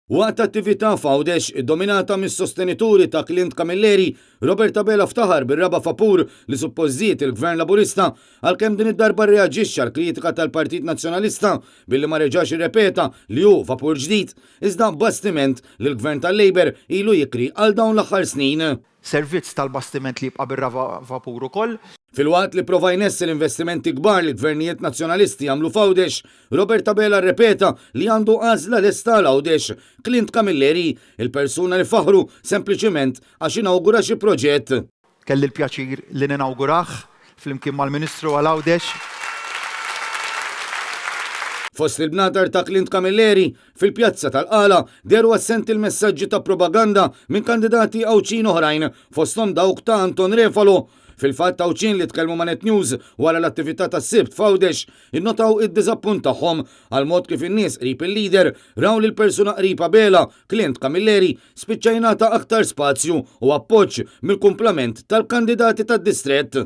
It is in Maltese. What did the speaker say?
Waqt attività f'Għawdex iddominata mis-sostenituri ta' Clint Camilleri, Roberta Bela ftaħar bir-raba vapur li suppożiet il-Gvern Laburista għalkemm din id-darba reaġixxa għall kritika tal-Partit Nazzjonalista billi ma reġax irrepeta li hu vapur ġdid, iżda bastiment li l-Gvern tal-Labor ilu jikri għal dawn l-aħħar snin. Servizz tal-bastiment li jibqa' bir-raba vapur ukoll. Fil-waqt li prova jness l-investimenti kbar li gvernijiet nazzjonalisti għamlu f'Għawdex, Roberta Bela rrepeta li għandu għażla lesta l-Għawdex, Clint Camilleri, il-persuna li faħru sempliċiment għax inawgura xi proġett. Kelli l-pjaċir li ninawgurah flimkien mal-Ministru għal Għawdex. Fost il-bnatar ta' Clint Camilleri, fil-pjazza tal-Qala deru assenti il-messaġġi ta' propaganda minn kandidati Awċin oħrajn, fosthom dawk ta' Anton Refalo. Fil-fatt Awċin li tkellmu ma' Net News wara l-attività tas-Sibt f'Għawdex innotaw id-diżappunt tagħhom għal mod kif in-nies qrib il-lider raw lil persuna qriba Bela, Clint Camilleri, spiċċajnata aktar spazju u appoġġ mill-kumplament tal-kandidati tad-distrett.